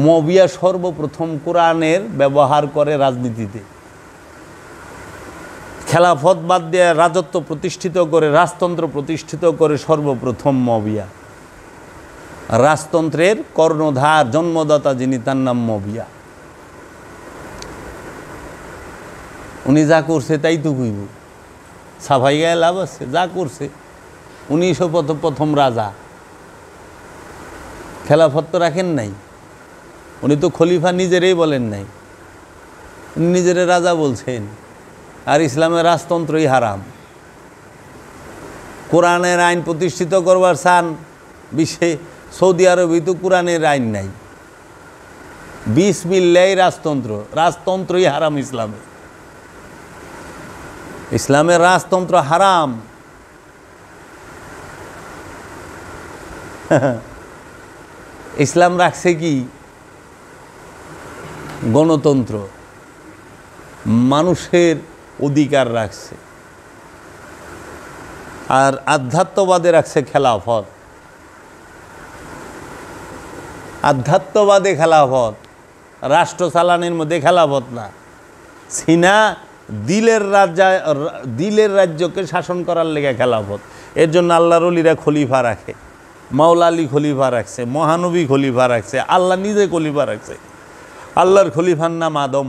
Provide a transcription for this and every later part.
মবিয়া সর্বপ্রথম কোরআনের ব্যবহার করে রাজনীতিতে। খেলাফত বাদ দিয়ে রাজত্ব প্রতিষ্ঠিত করে, রাজতন্ত্র প্রতিষ্ঠিত করে সর্বপ্রথম মবিয়া। রাজতন্ত্রের কর্ণধার, জন্মদাতা যিনি, তার নাম মবিয়া। উনি যা করছে তাই তো কইব, সাফাই গায়ে লাভ আছে? যা করছে উনি প্রথম রাজা। খেলাফত তো রাখেন নাই, উনি তো খলিফা নিজেরই বলেন নাই, উনি নিজের রাজা বলছেন। আর ইসলামের রাজতন্ত্রই হারাম। কোরআনের আইন প্রতিষ্ঠিত করবার চান বিশ্বে, সৌদি আরবে তো কোরআনের আইন নাই। বিসমিল্লাহ রাজতন্ত্র, রাজতন্ত্রই হারাম ইসলামে। ইসলামের রাজতন্ত্র হারাম। ইসলাম রাখছে কি? গণতন্ত্র, মানুষের অধিকার রাখছে। আর আধ্যাত্মবাদে রাখছে খেলাফত। আধ্যাত্মবাদে খেলাফত, রাষ্ট্র চালানোর মধ্যে খেলাফত না। সিনা দিলের রাজ্যকে শাসন করার লেগে খেলাফত। এর জন্য আল্লাহর ওলিরা খলিফা রাখে, মাওলা আলী খলিফা রাখছে, মহানবী খলিফা রাখছে, আল্লাহ নিজে খলিফা রাখছে। আল্লাহর খলিফার নাম আদম,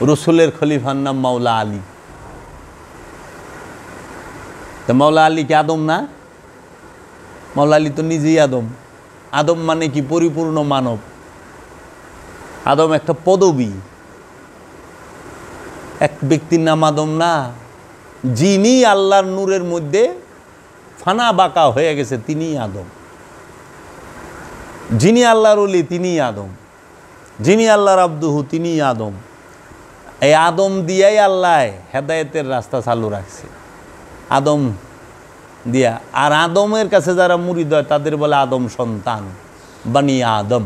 রসুলের খলিফার নাম মাওলা আলী। তো মাওলা আলী কি আদম না? মাওলা আলী তো নিজেই আদম। আদম মানে কি? পরিপূর্ণ মানব। আদম একটা পদবী, এক ব্যক্তির নাম আদম না। যিনি আল্লাহর নূরের মধ্যে ফানা বাঁকা হয়ে গেছে তিনিই আদম। যিনি আল্লাহর ওলি তিনিই আদম, যিনি আল্লাহর আব্দুহু তিনিই আদম। এই আদম দিয়াই আল্লাহ হেদায়েতের রাস্তা চালু রাখছে, আদম দিয়া। আর আদমের কাছে যারা মুরিদ হয় তাদের বলে আদম সন্তান, বানি আদম।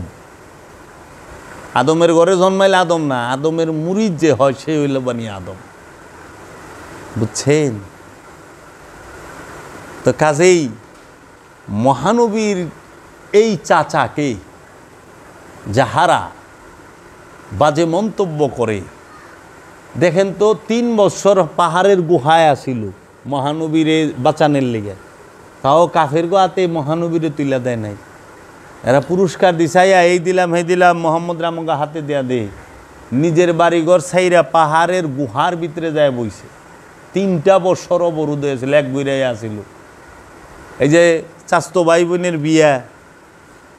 আদমের ঘরে জন্মাইলে আদম না, আদমের মুরিদ যে হয় সে হইল বানি আদম। বুঝছেন তো? কাজেই মহানবীর এই চাচাকে যাহারা বাজে মন্তব্য করে, দেখেন তো 3 বছর পাহাড়ের গুহায় আসিল মহানবীরে বাঁচানোর লেগে, তাও কাফের গোয়াতে মহানবীরে তুলে দেয় নাই। এরা পুরস্কার দিছাইয়া এই দিলাম হে দিলাম, মোহাম্মদ রামকে হাতে দেয়া দে। নিজের বাড়িঘর ছাইরা পাহাড়ের গুহার ভিতরে যায় বইছে। 3টা বছর অবরোধ হয়েছিল, এক বইরাই আসিল। এই যে চাস্তো ভাই বোনের বিয়া,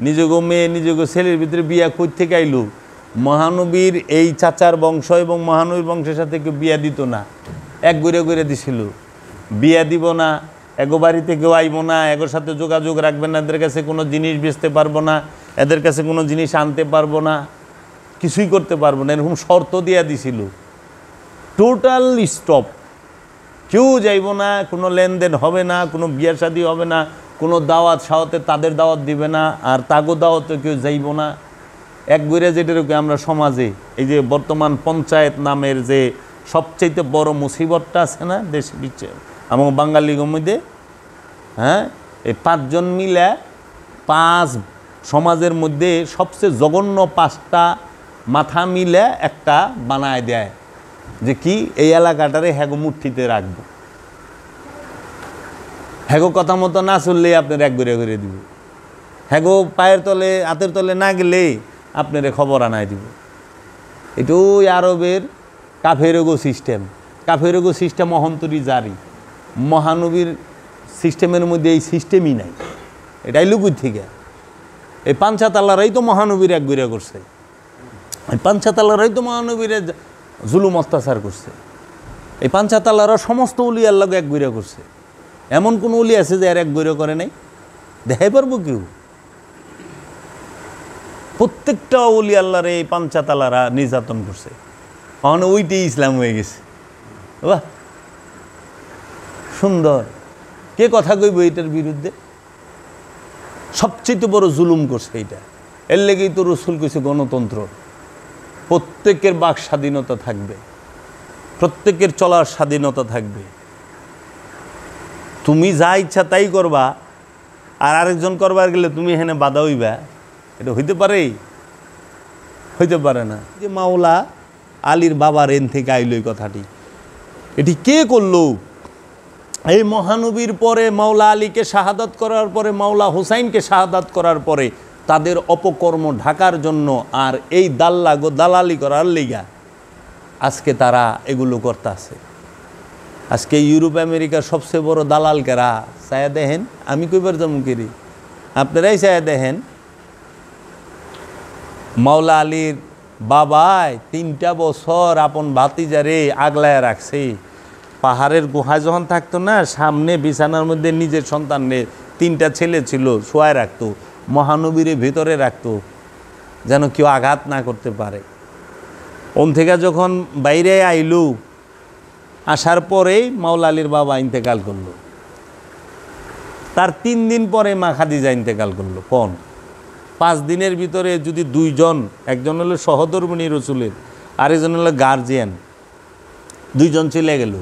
নিজেকে মেয়ে নিজেকে ছেলের ভিতরে বিয়া কই থেকে আইল? মহানবীর এই চাচার বংশ এবং মহানবীর বংশের সাথে কেউ বিয়া দিত না, এক ঘুরে ঘুরে দিছিল। বিয়া দিব না, এগো বাড়িতে কেউ আইব না, এগোর সাথে যোগাযোগ রাখবেন না, এদের কাছে কোনো জিনিস বেচতে পারবো না, এদের কাছে কোনো জিনিস আনতে পারবো না, কিছুই করতে পারবো না, এরকম শর্ত দিয়া দিছিল। টোটাল স্টপ, কেউ যাইব না, কোনো লেনদেন হবে না, কোনো বিয়া শাদী হবে না, কোনো দাওয়াত সাওয়াতে তাদের দাওয়াত দিবে না, আর তাগো দাওয়াতে কেউ যাইব না। এক গইরা যেটাকে আমরা সমাজে এই যে বর্তমান পঞ্চায়েত নামের যে সবচেয়ে বড় মুসিবতটা আছে না দেশ বিচ্ছে এবং বাঙালির মধ্যে, হ্যাঁ, এই 5 জন মিলে 5 সমাজের মধ্যে সবচেয়ে জঘন্য 5টা মাথা মিলে একটা বানায় দেয় যে কি এই এলাকাটারে হ্যাগো মুঠিতে রাখবো, হ্যাগো কথা মতো না চললে আপনার এক ঘুরে ঘুরে দিব, হ্যাগো পায়ের তলে হাতের তলে না গেলে আপনারে খবর আনায় দিব। এটু আরবের কাফেরগো সিস্টেম। কাফেরগো সিস্টেম অহন্তরী জারি, মহানবীর সিস্টেমের মধ্যে এই সিস্টেমই নাই। এটাই লুকুর থেকে এই 5 তালারাই তো মহানবীর এক ঘুরে করছে, এই 5 তালারাই তো মহানবীর জুলুম অত্যাচার করছে। এই 5 তালারা সমস্ত উলি আল্লাহ এক ঘুরে করছে। এমন কোন উলি আছে যে আর এক ঘুরে করে নাই? দেখাই পারবো কেউ? প্রত্যেকটা উলি আল্লাহর এই 5 তালারা নির্যাতন করছে। কারণ ওইটাই ইসলাম হয়ে গেছে। বাহ, সুন্দর। কে কথা কইব এইটার বিরুদ্ধে? সবচেয়ে বড় জুলুম করছে এইটা। এর লেগেই তো রসুল কইছে গণতন্ত্র। প্রত্যেকের বাক স্বাধীনতা থাকবে, প্রত্যেকের চলার স্বাধীনতা থাকবে। তুমি যা ইচ্ছা তাই করবা, আর আরেকজন করবার গেলে তুমি এখানে বাধা হইবা, এটা হইতে পারে? হইতে পারে না। যে মাওলা আলীর বাবার এন থেকে আইল এই কথাটি, এটি কে করলো? এই মহানবীর পরে মাওলা আলীকে শাহাদাত করার পরে, মাওলা হুসাইনকে শাহাদাত করার পরে তাদের অপকর্ম ঢাকার জন্য আর এই দালালি করার লিগা আজকে তারা এগুলো করতেছে। আজকে ইউরোপ আমেরিকার সবচেয়ে বড় দালাল কেরা? চায়া দেখেন, আমি কইবার যেমন করি, আপনারাই চায়া দেখেন। মাওলা আলীর বাবায় 3টা বছর আপন ভাতিজারে আগলায় রাখছে। পাহাড়ের গুহায় যখন থাকতো না, সামনে বিছানার মধ্যে নিজের সন্তানের 3টা ছেলে ছিল, শোয়ায় রাখতো, মহানবীরে ভেতরে রাখতো যেন কেউ আঘাত না করতে পারে। ওন থেকে যখন বাইরে আইলু, আসার পরেই মাওলা আলীর বাবা ইন্তেকাল করলো। তার 3 দিন পরে মা খাদিজা ইন্তেকাল করলো। 5 দিনের ভিতরে যদি 2 জন, একজন হলো সহধর্মিণী রসুলের, আরেকজন হলো গার্জিয়ান, 2 জন চলে গেল।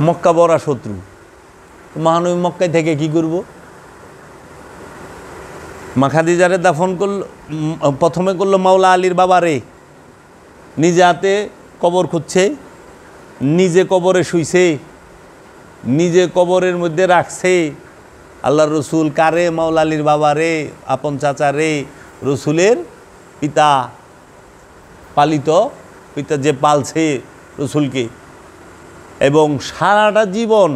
মক্কা বড় শত্রু, মহানবী মক্কায় থেকে কি করব? মা খাদিজারে দাফন করলো, প্রথমে করলো মাওলা আলীর বাবারে, নিজে হাতে কবর খুঁজছে, নিজে কবরে শুইছে, নিজে কবরের মধ্যে রাখছে। আল্লাহ রসুল কারে? মাওলা আলীর বাবারে, আপন চাচারে, রসুলের পিতা, পালিত পিতা যে পালছে রসুলকে, এবং সারাটা জীবন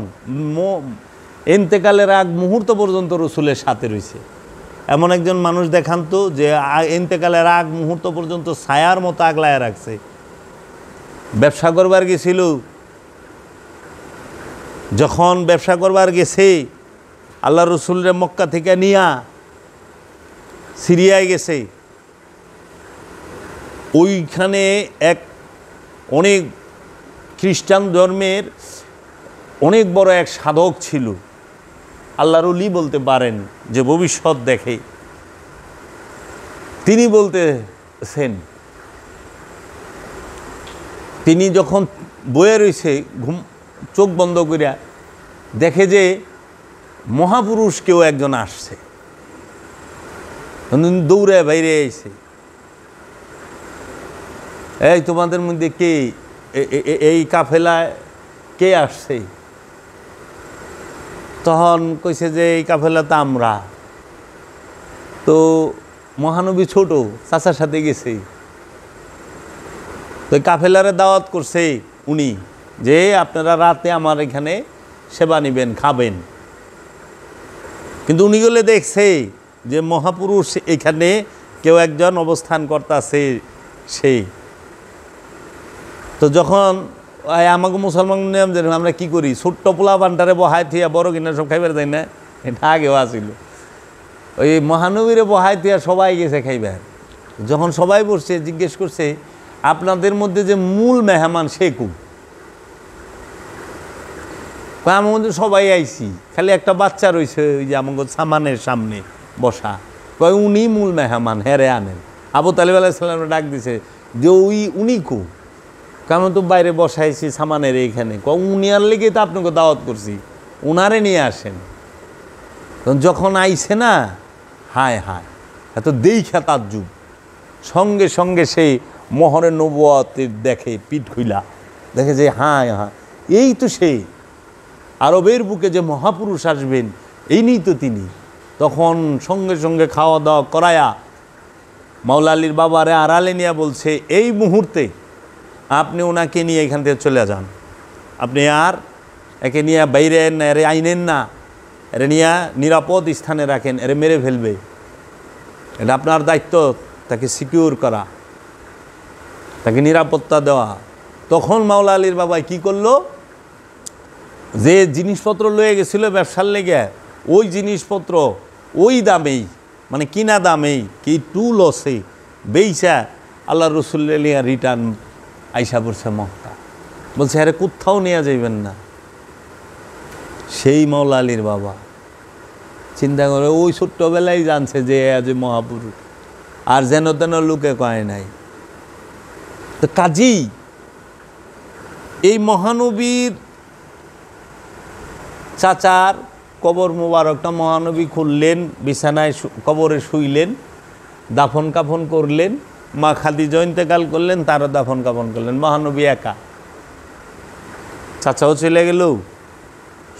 এন্তেকালের আগ মুহূর্ত পর্যন্ত রসুলের সাথে রয়েছে। এমন একজন মানুষ দেখান তো যে এন্তেকালের আগ মুহূর্ত পর্যন্ত ছায়ার মতো আগলায় রাখছে। ব্যবসা করবার গেছিল, যখন ব্যবসা করবার গেছে আল্লাহ রসুলের মক্কা থেকে নিয়া সিরিয়ায় গেছে, ওইখানে অনেক খ্রিস্টান ধর্মের অনেক বড় এক সাধক ছিল, আল্লাহর ওলি বলতে পারেন, যে ভবিষ্যৎ দেখে। তিনি বলতেছেন, তিনি যখন বয়ে রয়েছে চোখ বন্ধ করিয়া, দেখে যে মহাপুরুষ কেউ একজন আসছে, দৌড়ে বাইরে এসে, এই তোমাদের মধ্যে কে, এই কাফেলায় কে আসছে? তখন কইছে যে এই কাফেলাতে আমরা। তো মহানবী ছোট, চাচার সাথে গেছে, তো কাফেলারে দাওয়াত করছে উনি, যে আপনারা রাতে আমার এখানে সেবা নেবেন, খাবেন। কিন্তু উনি গেলে দেখছে যে মহাপুরুষ এখানে কেউ একজন অবস্থান করতেছে। সেই তো যখন আমাকে মুসলমান নিয়ম জানি, আমরা কি করি, ছোট্ট পোলা পান্টারে বহাই থিয়া বড় কিনা সব খাইবার যাই না, এটা আগেও আসিল। ওই মহানবীরে বহাই থিয়া সবাই গেছে খাইবার। যখন সবাই বসছে, জিজ্ঞেস করছে আপনাদের মধ্যে যে মূল মেহমান সে কু? আমার মধ্যে সবাই আইছি, খালি একটা বাচ্চা রয়েছে ওই যে আমাকে সামানের সামনে বসা, কয় উনি মূল মেহমান, হেরে আনেন। আবু তালিব আলাইহিস সালাম ডাক দিছে যে উনি কু? কেমন তো বাইরে বসাইছি সামানের এইখানে, উনি আর লেগে তো আপনাকে দাওয়াত করছি, উনারে নিয়ে আসেন। যখন আইছে না, হায় হায়, এত দেইখা তাজ্জুব, সঙ্গে সঙ্গে সেই মোহরের নবুয়তের দেখে পিঠ খুইলা, দেখে যে হায় হায়, এই তো সেই আরবের বুকে যে মহাপুরুষ আসবেন, এই নিয়েই তো তিনি। তখন সঙ্গে সঙ্গে খাওয়া দাওয়া করায়া মাওলা আলীর বাবারে আড়ালে নিয়ে বলছে, এই মুহূর্তে আপনি ওনাকে নিয়ে এখান থেকে চলে যান, আপনি আর একে নিয়ে বাইরে এরে আইনেন না, এরে নিয়ে নিরাপদ স্থানে রাখেন, এরে মেরে ফেলবে, এটা আপনার দায়িত্ব, তাকে সিকিউর করা, তাকে নিরাপত্তা দেওয়া। তখন মাওলা আলীর বাবা কি করলো, যে জিনিসপত্র লয়ে গেছিল ব্যবসার লেগে, ওই জিনিসপত্র ওই দামেই, মানে কিনা দামেই, কি টুল আছে বেইসা আল্লাহ রসুল্লাহ রিটার্ন আইসা পড়ছে মক্কা। বলছে আরে কোথাও নিয়ে যাইবেন না। সেই মাওলা আলীর বাবা চিন্তা করে ওই ছোট্টবেলায় জানছে যে আজ মহাপুরুষ, আর যেন তেন লোকে কয় নাই। তো কাজী এই মহানবীর চাচার কবর মোবারকটা মহানবী খুললেন, বিছানায় কবরে শুইলেন, দাফন কাফন করলেন, মা খাদিজা ইন্তেকাল করলেন, তারও দাফন কাফন করলেন, মহানবী একা। চাচাও চলে গেল,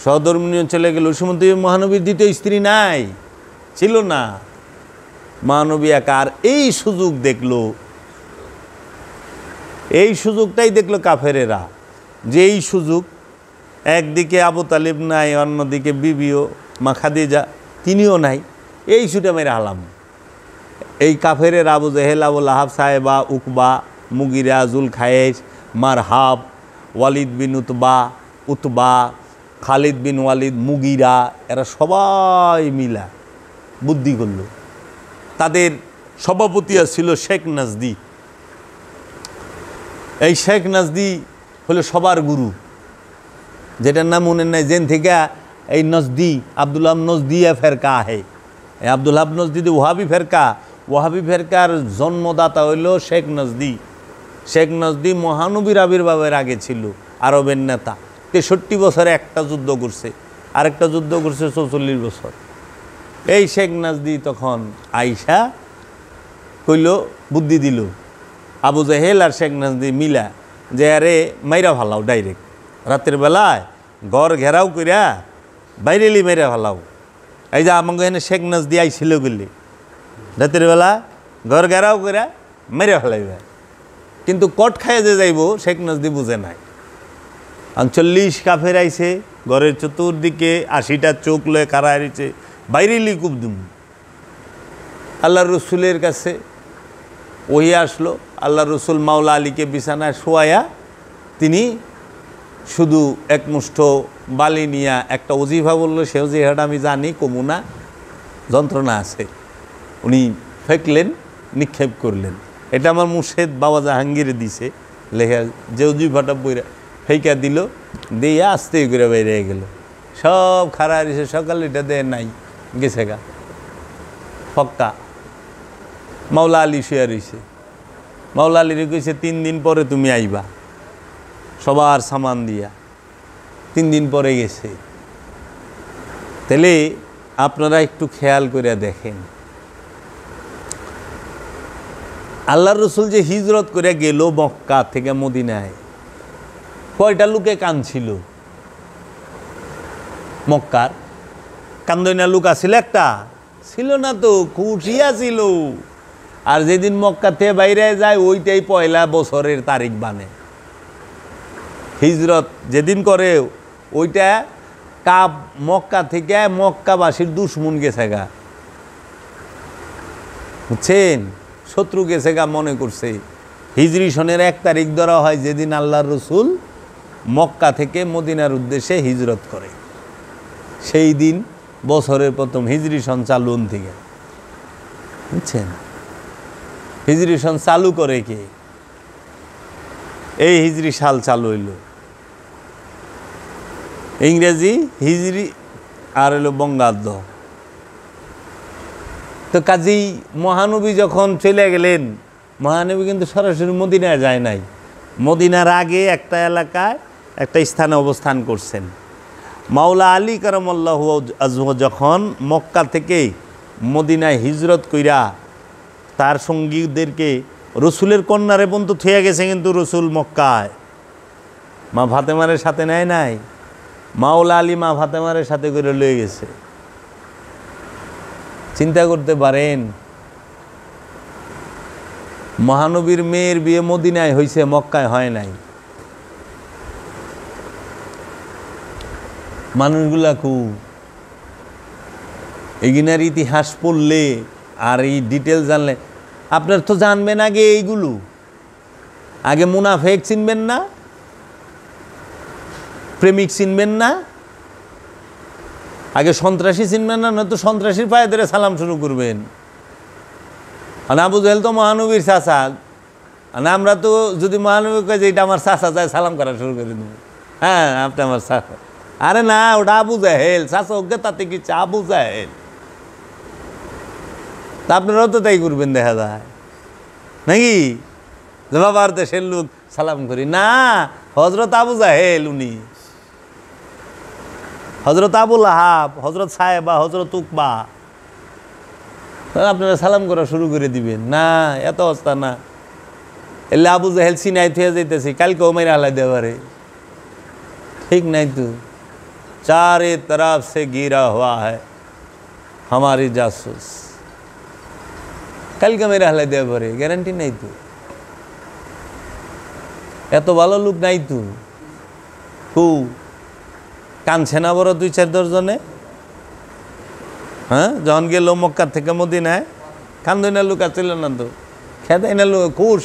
সহধর্মিনীও চলে গেল। ওই সময় তো মহানবীর দ্বিতীয় স্ত্রী নাই, ছিল না, মহানবী একা। আর এই সুযোগ দেখলো, এই সুযোগটাই দেখলো কাফেরেরা, যে এই সুযোগ, একদিকে আবু তালিব নাই, অন্যদিকে বিবিও মা খাদিজা তিনিও নাই, এই ছুটে মেরে হালাম। এই কাফেরের আবু জেহেল, আবু লাহাব, সাহেবা, উকবা, মুগিরা, জুল খায়েশ, মারহাব, ওয়ালিদ বিন উতবা, খালিদ বিন ওয়ালিদ, মুগিরা, এরা সবাই মিলা বুদ্ধি করল। তাদের সভাপতি ছিল শেখ নাজদি। এই শেখ নাজদি হলো সবার গুরু, যেটার নাম মনে নাই, যেন থেকে এই নজদি, আব্দুল্লাহ নজদিয়া ফেরকা আহে। এই আব্দুল্লাহ নজদি ওহাবি ফেরকা, ওহাবি ফেরকার জন্মদাতা হইল শেখ নজদি। শেখ নজদি মহানবীর আবির্ভাবের আগে ছিল আরবের নেতা। 63 বছরে একটা যুদ্ধ করছে, আরেকটা যুদ্ধ করছে 44 বছর। এই শেখ নাজদি তখন আইসা কইল, বুদ্ধি দিল আবু জেহেল আর শেখ নাজদি মিলা, যে আরে মাইরা ফালাও ডাইরেক্ট, রাতের বেলায় ঘর ঘেরাও কইরা বাইরেলি মাইরা ফালাও। এই যে আমাকে এখানে শেখ নাজদি আইছিল গেলি, রাতের বেলা ঘর ঘেরাও কইরা মেরে ফেলাইবে। কিন্তু কট খাইয়ে যে যাইব শেখ নাজদি বুঝে নাই। 40 কাফের আইছে, ঘরের চতুর্দিকে 80টা চোখ লয়ে কারা হারিয়েছে, বাইরেলি কুবদুম। আল্লাহ রসুলের কাছে ওই আসলো, আল্লাহ রসুল মাওলা আলীকে বিছানায় শোয়ায়া তিনি শুধু এক মুষ্ঠ বালি নিয়া একটা অজিফা বললো, সে অজিফাটা আমি জানি, কমুনা যন্ত্রণা আছে, উনি ফেকলেন, নিক্ষেপ করলেন। এটা আমার মুর্শেদ বাবা জাহাঙ্গীরে দিছে লেখা, যে অজিফাটা বইরা ফেকা দিল, দিয়ে আস্তে করে বাইরে গেল। সব খারা রয়েছে, সকালে এটা দেয় নাই, গেছে গা ফক্কা। মাওলা আলী শুয়ে রয়েছে, মাওলা আলীর কইছে 3 দিন পরে তুমি আইবা, সবার সামান দিয়া। 3 দিন পরে গেছে। তাহলে আপনারা একটু খেয়াল করে দেখেন, আল্লাহর রসুল যে হিজরত করে গেল মক্কা থেকে মদিনায়, কয়টা লোকে কাঁদছিল? মক্কার কান্দইনা লোক আছিল? একটা ছিল না তো, খুশিয়া ছিল। আর যেদিন মক্কা থেকে বাইরে যায় ওইটাই পয়লা বছরের তারিখ বানে। হিজরত যেদিন করে ওইটা কাব মক্কা থেকে মক্কাবাসীর দুশ্মন গেছে গা, বুঝছেন, শত্রু গেছে গা মনে করছে। হিজরি সনের 1 তারিখ ধরা হয় যেদিন আল্লাহর রসুল মক্কা থেকে মদিনার উদ্দেশ্যে হিজরত করে, সেই দিন বছরের প্রথম হিজরি সন চালু থেকে, বুঝছেন। হিজরি সন চালু করে কে? এই হিজরি সাল চালু হইল, ইংরেজি হিজরি আর হইল বঙ্গাব্দ। তো কাজেই মহানবী যখন চলে গেলেন, মহানবী কিন্তু সরাসরি মদিনায় যায় নাই, মদিনার আগে একটা এলাকায় একটা স্থানে অবস্থান করছেন। মাওলা আলী কারামাল্লাহু আজহু যখন মক্কা থেকে মদিনায় হিজরত কইরা তার সঙ্গীদেরকে রসুলের কন্যারে বন্ধু থুয়ে গেছে, কিন্তু রসুল মক্কায় মা ফাতেমারের সাথে নেয় নাই, মাওলা আলী মা ফাতেমারের সাথে করে লয়ে গেছে। চিন্তা করতে পারেন, মহানবীর মেয়ের বিয়ে মদিনায় হয়েছে, মক্কায় হয় নাই। মানুষগুলা খুব এগিনার ইতিহাস পড়লে আর এই ডিটেল জানলে আপনার তো জানবেন আগে এইগুলো, আগে মুনাফেক চিনবেন না, প্রেমিক চিনবেন না, আগে সন্ত্রাসী চিনবেন না, নয়তো সন্ত্রাসীর পায়ে ধরে সালাম শুরু করবেন। আর আবু জেহেল তো মহানবীর চাচা, না আমরা তো যদি মহানবী কয় যে এটা আমার চাচা যায়, সালাম করা শুরু করে দেবো, হ্যাঁ আপনি আমার চাচা। আরে না, ওটা আবু জাহেল, চাচা ওকে তাতে কি আবু জাহেল, তা আপনারাও তো তাই করবেন দেখা যায় নাকি, যে বাবার দেশের লোক সালাম করি না, হজরত আবু জাহেল উনি, হজরত আবুল আহাব, হজরত সাহেবা, হজরত উকবা, আপনারা সালাম করা শুরু করে দিবেন না, এত অবস্থা না। এলে আবু জাহেল সিনাই থুয়ে যাইতেছি, কালকেও মেরে হালাই দেবারে, ঠিক নাই তো। চারে তরফ সে ঘিরা হুয়া হ্যায় हमारी जासूस, কালকে মেরে হালাই দেবারে গ্যারান্টি নাই তো। এত ভালো লোক নাই তো। কানছে না বড় 2-4 জনে? হ্যাঁ, যখন গেল মক্কা থেকে মদিনায়, কান্দই না লোক আসছিল না তো, খেতে না লোক খুশ,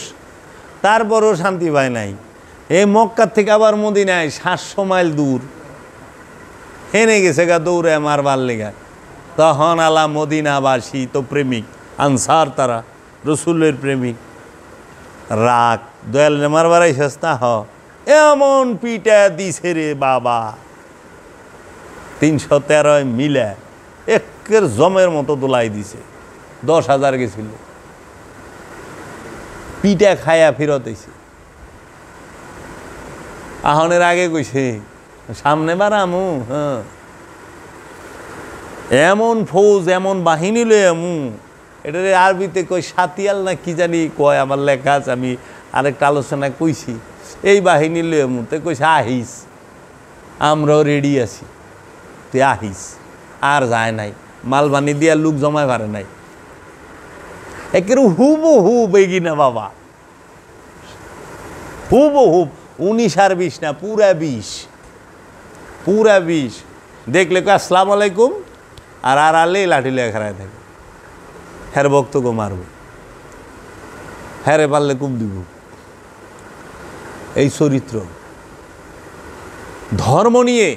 তারপরও শান্তি পায় নাই। এই মক্কার থেকে আবার মদিনায় 700 মাইল দূর, হেনে গেছে গা দৌড়ে মারবার লেগা। তখন আলা মদিনাবাসী তো প্রেমিক, আনসার তারা রসুলের প্রেমিক, রাগ, দয়াল রে মারবার আইসস না, এমন পিটা দিছে রে বাবা, 313 মিলে একের জমের মতো দোলাই দিছে। 10,000 গেছিল, পিঠা খায়া ফিরত এসে। আহনের আগে কইছে সামনে বাড়ামু, হ্যাঁ, এমন ফৌজ এমন বাহিনী লই আমু, এটারে আরবিতে কই সাতিয়াল না কি জানি কয়, আমার লেখা আছে, আমি আরেকটা আলোচনায় কইছি। এই বাহিনী লই আমু, তো কইছে আহিস, আমরাও রেডি আছি, তুই আহিস। আর যায় নাই, মালবানি দিয়া লোক জমায় পারে নাই। একের হুবহুব এগিনা বাবা, হুবহুব 19 আর 20 না, পুরা 20, পুরা 20। দেখলে কো আসসালামু আলাইকুম, আর আলে লাঠি লেগে খাড়ায় থাকে। হ্যার বক্তব্য মারব, হ্যারে পারলে কুপ দিব। এই চরিত্র। ধর্ম নিয়ে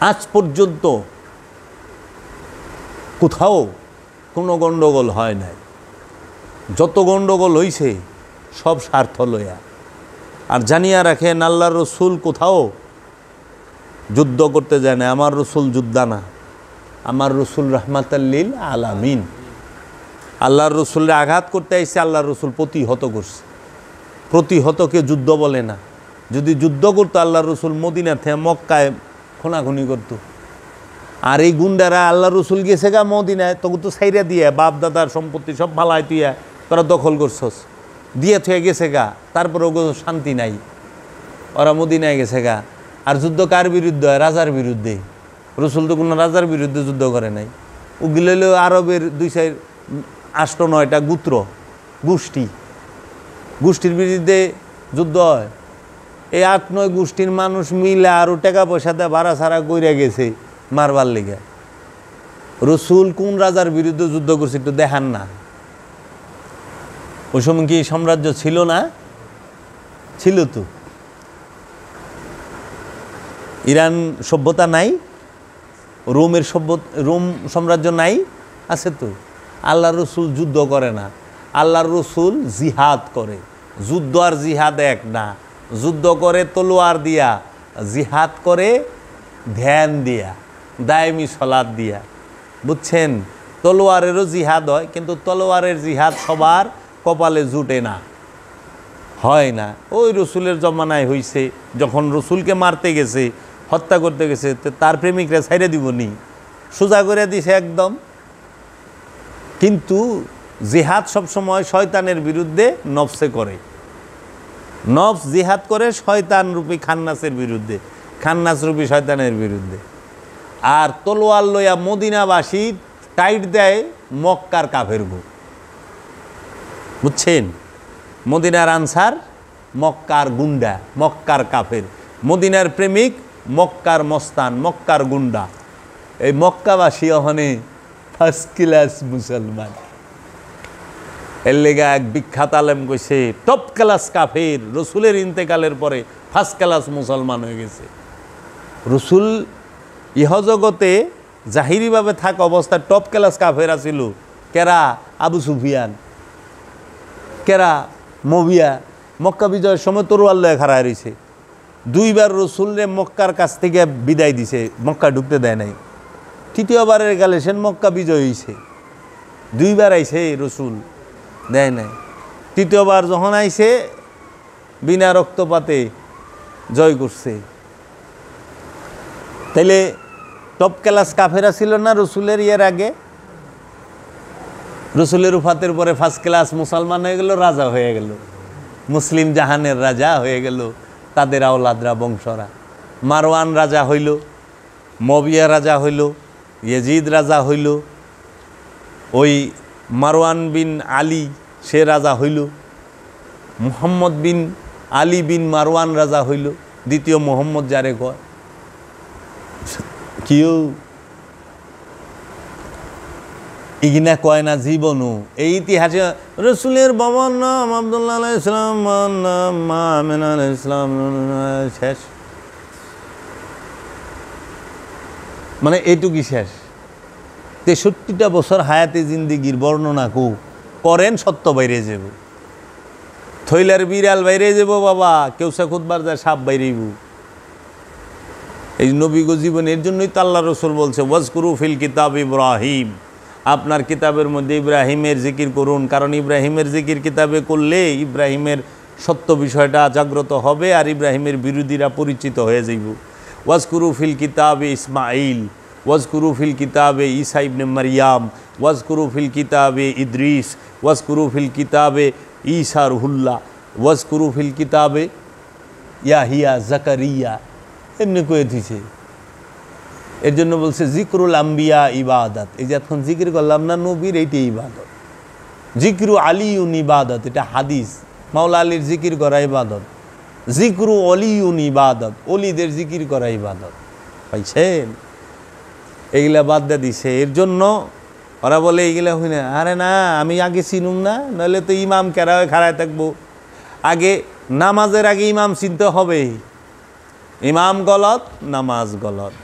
আজ পর্যন্ত কোথাও কোনো গণ্ডগোল হয় নাই। যত গণ্ডগোল হইছে সব স্বার্থ লইয়া। আর জানিয়া রাখেন, আল্লাহর রসুল কোথাও যুদ্ধ করতে যায় না। আমার রসুল যোদ্ধা না, আমার রসুল রাহমাতাল লিল আলামিন। আল্লাহর রসুলের আঘাত করতে আইসে, আল্লাহর রসুল প্রতিহত করছে। প্রতিহতকে যুদ্ধ বলে না। যদি যুদ্ধ করতো আল্লাহর রসুল মদিনা থেকে মক্কায় খুনাখুনি করতো। আর এই গুন্ডারা আল্লাহ রসুল গেছে গা মদিনায়, তখন তো সাইরা দিয়ে বাপ দাদার সম্পত্তি সব ফালায় তুইয়া তোরা দখল করছস, দিয়ে থুয়ে গেছে গা, তারপরেও শান্তি নাই, ওরা মদিনায় গেছে গা। আর যুদ্ধ কার বিরুদ্ধে হয়? রাজার বিরুদ্ধে। রসুল তো কোনো রাজার বিরুদ্ধে যুদ্ধ করে নাই। ওগুলো হলো আরবের 2-8-9টা গোষ্ঠীর বিরুদ্ধে যুদ্ধ হয়। এই 8-9 গোষ্ঠীর মানুষ মিলে আরও টাকা পয়সা দেয় ভাড়া ছাড়া কইরা গেছে মারবার লেগে। রসুল কোন রাজার বিরুদ্ধে যুদ্ধ করছে একটু দেখান না। ওই সময় কি সাম্রাজ্য ছিল না? ছিল তো। ইরান সভ্যতা নাই? রোম সাম্রাজ্য নাই? আছে তো। আল্লাহর রসুল যুদ্ধ করে না, আল্লাহর রসুল জিহাদ করে। যুদ্ধ আর জিহাদ এক না। যুদ্ধ করে তলোয়ার দিয়া, জিহাদ করে ধ্যান দিয়া, দায়মি সলাদ দিয়া। বুঝছেন? তলোয়ারেরও জিহাদ হয়, কিন্তু তলোয়ারের জিহাদ সবার কপালে জুটে না, হয় না। ওই রসুলের জমানায় হইছে, যখন রসুলকে মারতে গেছে, হত্যা করতে গেছে, তার প্রেমিকরা ছাইড়ে দিবনি, সোজা করে দিছে একদম। কিন্তু জিহাদ সবসময় শয়তানের বিরুদ্ধে নফসে করে। নফস জিহাদ করে শয়তান রূপী খান্নাসের বিরুদ্ধে, খান্নাস রূপী শয়তানের বিরুদ্ধে। আর তলোয়ার লইয়া মদিনাবাসী টাইট দেয় মক্কার কাফের গো। বুঝছেন? মদিনার আনসার মক্কার গুন্ডা, মক্কার কাফের। মদিনার প্রেমিক মক্কার মস্তান, মক্কার গুন্ডা। এই মক্কাবাসী ওখানে ফার্স্ট ক্লাস মুসলমান। এর লেগা এক বিখ্যাত আলেম কইছে, টপ ক্লাস কাফের রসুলের ইন্তেকালের পরে ফার্স্ট ক্লাস মুসলমান হয়ে গেছে। রসুল ইহজগতে জাহিরিভাবে থাকা অবস্থায় টপ ক্লাস কাফের আছিল। কেরা? আবু সুফিয়ান, কেরা? মবিয়া। মক্কা বিজয়ের সময় তরোয়াল লয়ে খাড়া রয়েছে। 2 বার রসুলরে মক্কার কাছ থেকে বিদায় দিছে, মক্কা ঢুকতে দেয় নাই। 3য়বারের গেলে সেন মক্কা বিজয় হয়েছে। 2 বার আইছে রসুল, দেয় নাই। 3য়বার যখন আইছে বিনা রক্তপাতে জয় করছে। তাইলে টপ ক্লাস কাফেরা ছিল না রসুলের ইয়ের আগে? রসুলের উফাতের পরে ফার্স্ট ক্লাস মুসলমান হয়ে গেল, রাজা হয়ে গেল, মুসলিম জাহানের রাজা হয়ে গেল, তাদের আওলাদরা বংশরা। মারওয়ান রাজা হইল, মবিয়া রাজা হইল, ইয়েজিদ রাজা হইল, ওই মারওয়ান বিন আলী সে রাজা হইল, মুহাম্মদ বিন আলী বিন মারওয়ান রাজা হইল, দ্বিতীয় মোহাম্মদ যারে কয়। কেউ ইগিনা কয় না জীবনও। এই ইতিহাসে রসুলের বাবার নাম আব্দুল্লাহ আলাইহিস সালাম, মার নাম মা আমেনা আলাইহিস সালাম, শেষ। মানে এইটুকুই শেষ। 63টা বছর হায়াতে জিন্দিগির বর্ণনা করেন, সত্য বাইরে যাব। থইলার বিড়াল বাইরে যাব বাবা, কেউ সে খুদবার যায় সাপ বাইরেইব। এই নবীগ জীবনের জন্যই তো আল্লাহ রসুল বলছে ওয়াজকুরু ফিল কিতাব ইব্রাহিম, আপনার কিতাবের মধ্যে ইব্রাহিমের জিকির করুন, কারণ ইব্রাহিমের জিকির কিতাবে করলে ইব্রাহিমের সত্য বিষয়টা জাগ্রত হবে আর ইব্রাহিমের বিরোধীরা পরিচিত হয়ে যাইব। ওয়াজকুরু ফিল কিতাবে ইসমাইল, ওয়াজকুরু ফিল কিতাবে ঈসা ইবনে মারিয়াম, ওয়াজকুরু ফিল কিতাবে ইদ্রিস, ওয়াজকুরু ফিল কিতাবে ঈসা রুহুল্লাহ, ওয়াজকুরু ফিল কিতাবে ইয়াহিয়া জাকারিয়া, এমনি কয়ে দিছে। এর জন্য বলছে জিকরুল আম্বিয়া ইবাদত। এই যে এখন জিকির করলাম না নবীর, এইটাই ইবাদত। জিকরু আলিউন ইবাদত, এটা হাদিস। মাওলা আলীর জিকির করা ইবাদত। জিকরু অলিউন ইবাদত, অলিদের জিকির করা ইবাদত। পাইছেন? এইগুলা বাদ দিয়ে দিছে। এর জন্য ওরা বলে এইগুলা হই না, আরে না আমি আগে চিনুম না, নাহলে তো ইমাম কেরা হয়ে খাড়ায় থাকবো। আগে নামাজের আগে ইমাম চিনতে হবে। ইমাম গলত, নামাজ গলত।